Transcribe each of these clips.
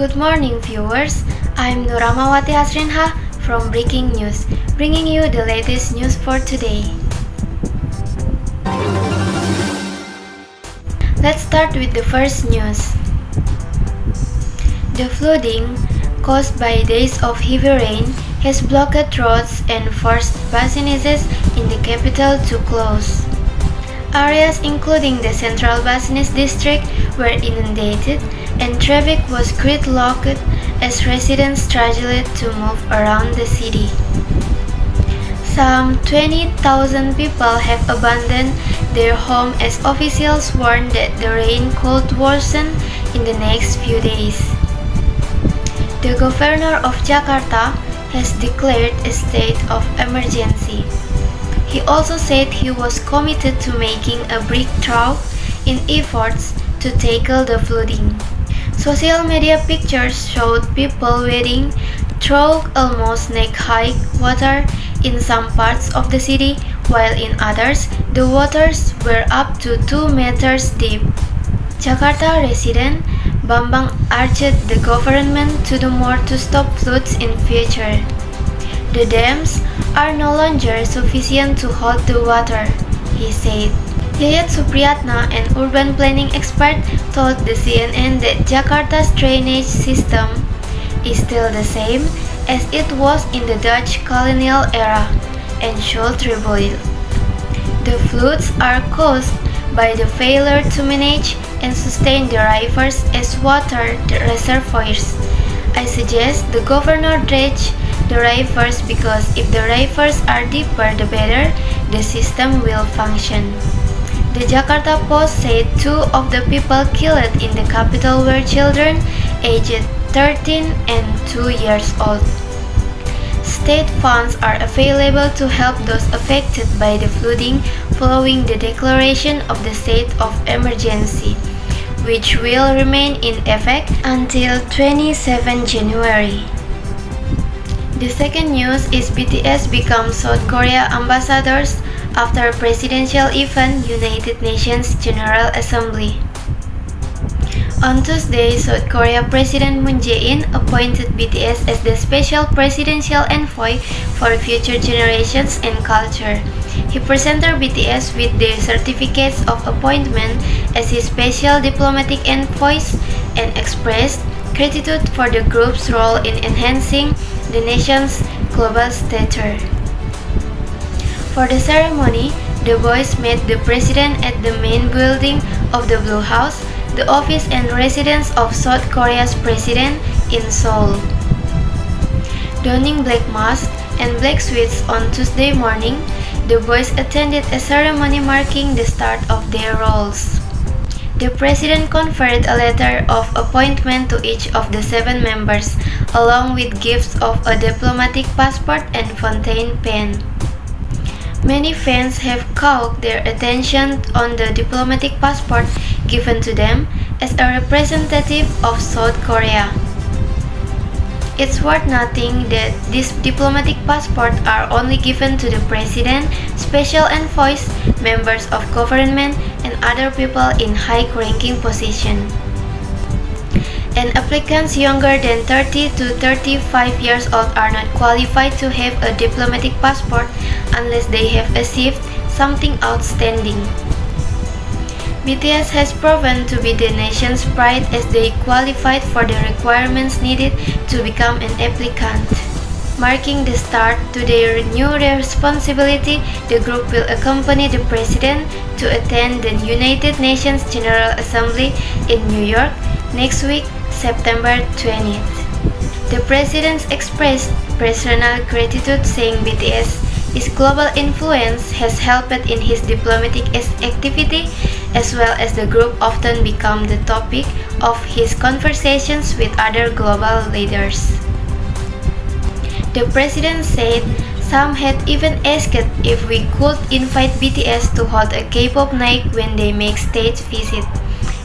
Good morning, viewers. I'm Rahmawati Hasrin from Breaking News, bringing you the latest news for today. Let's start with the first news. The flooding, caused by days of heavy rain, has blocked roads and forced businesses in the capital to close. Areas including the Central Business District were inundated and traffic was gridlocked as residents struggled to move around the city. Some 20,000 people have abandoned their home as officials warn that the rain could worsen in the next few days. The governor of Jakarta has declared a state of emergency. He also said he was committed to making a breakthrough in efforts to tackle the flooding. Social media pictures showed people wading through almost neck-high water in some parts of the city, while in others, the waters were up to 2 meters deep. Jakarta resident Bambang urged the government to do more to stop floods in future. The dams are no longer sufficient to hold the water, he said. Yayat Supriyatna, an urban planning expert, told the CNN that Jakarta's drainage system is still the same as it was in the Dutch colonial era and should rebuild. The floods are caused by the failure to manage and sustain the rivers as water reservoirs. I suggest the governor dredge the rivers because if the rivers are deeper the better the system will function. The Jakarta Post said 2 of the people killed in the capital were children aged 13 and 2 years old. State funds are available to help those affected by the flooding following the declaration of the state of emergency, which will remain in effect until 27 January. The second news is BTS becomes South Korea ambassadors after presidential event United Nations General Assembly. On Tuesday, South Korea President Moon Jae-in appointed BTS as the special presidential envoy for future generations and culture. He presented BTS with their certificates of appointment as his special diplomatic envoys and expressed gratitude for the group's role in enhancing the nation's global stature. For the ceremony, the boys met the president at the main building of the Blue House, the office and residence of South Korea's president in Seoul. Donning black masks and black suits on Tuesday morning, the boys attended a ceremony marking the start of their roles. The president conferred a letter of appointment to each of the 7 members, along with gifts of a diplomatic passport and fountain pen. Many fans have caught their attention on the diplomatic passport given to them as a representative of South Korea. It's worth noting that these diplomatic passports are only given to the president, special envoys, members of government, and other people in high-ranking positions. And applicants younger than 30 to 35 years old are not qualified to have a diplomatic passport unless they have achieved something outstanding. BTS has proven to be the nation's pride as they qualified for the requirements needed to become an applicant. Marking the start to their new responsibility, the group will accompany the president to attend the United Nations General Assembly in New York next week, September 20th. The president expressed personal gratitude, saying BTS's global influence has helped in his diplomatic activity, as well as the group often become the topic of his conversations with other global leaders. The president said some had even asked if we could invite BTS to hold a K-pop night when they make state visit.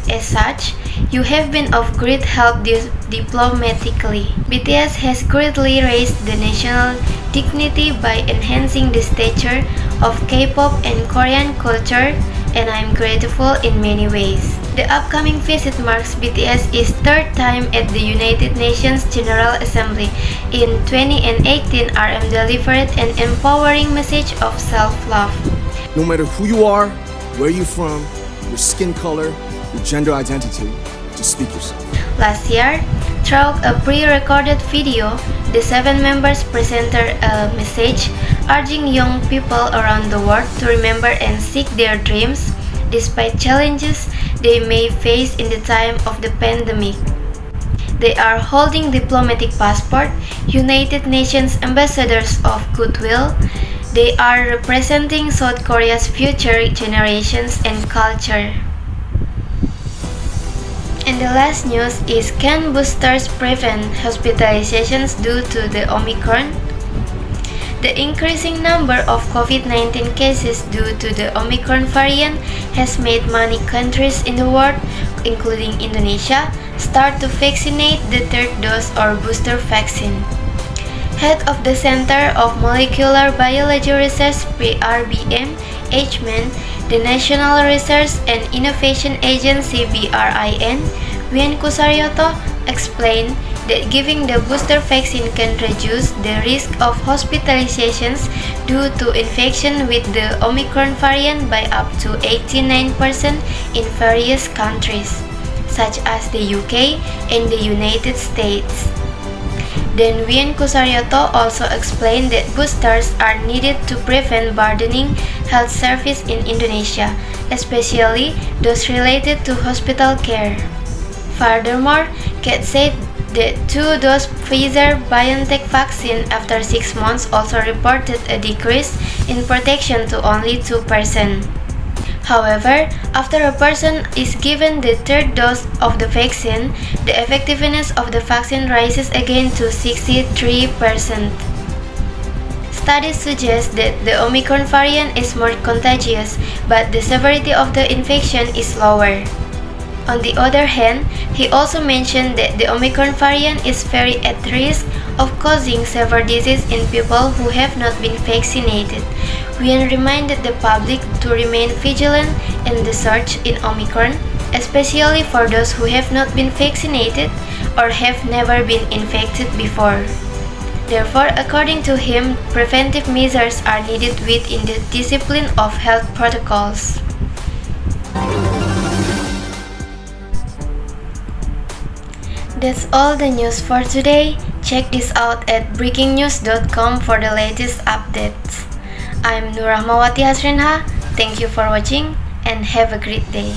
As such, you have been of great help diplomatically. BTS has greatly raised the national dignity by enhancing the stature of K-pop and Korean culture, and I'm grateful in many ways. The upcoming visit marks BTS's third time at the United Nations General Assembly. In 2018, RM delivered an empowering message of self-love. No matter who you are, where you're from, your skin color, your gender identity, just speak yourself. Last year, through a pre-recorded video, the 7 members presented a message urging young people around the world to remember and seek their dreams despite challenges they may face in the time of the pandemic. They are holding diplomatic passport, United Nations ambassadors of goodwill. They are representing South Korea's future generations and culture. And the last news is, can boosters prevent hospitalizations due to the Omicron? The increasing number of COVID-19 cases due to the Omicron variant has made many countries in the world, including Indonesia, start to vaccinate the third dose or booster vaccine. Head of the Center of Molecular Biology Research (PRBM), HMAN, the National Research and Innovation Agency (BRIN), Wien Kusaryoto, explained that giving the booster vaccine can reduce the risk of hospitalizations due to infection with the Omicron variant by up to 89% in various countries, such as the UK and the United States. Then Wien Kusaryoto also explained that boosters are needed to prevent burdening health service in Indonesia, especially those related to hospital care. Furthermore, Kat said the 2-dose Pfizer-BioNTech vaccine after 6 months also reported a decrease in protection to only 2%. However, after a person is given the third dose of the vaccine, the effectiveness of the vaccine rises again to 63%. Studies suggest that the Omicron variant is more contagious, but the severity of the infection is lower. On the other hand, he also mentioned that the Omicron variant is very at risk of causing severe disease in people who have not been vaccinated. Wien reminded the public to remain vigilant in the search in Omicron, especially for those who have not been vaccinated or have never been infected before. Therefore, according to him, preventive measures are needed within the discipline of health protocols. That's all the news for today. Check this out at breakingnews.com for the latest updates. I'm Rahmawati Hasrin. Thank you for watching and have a great day.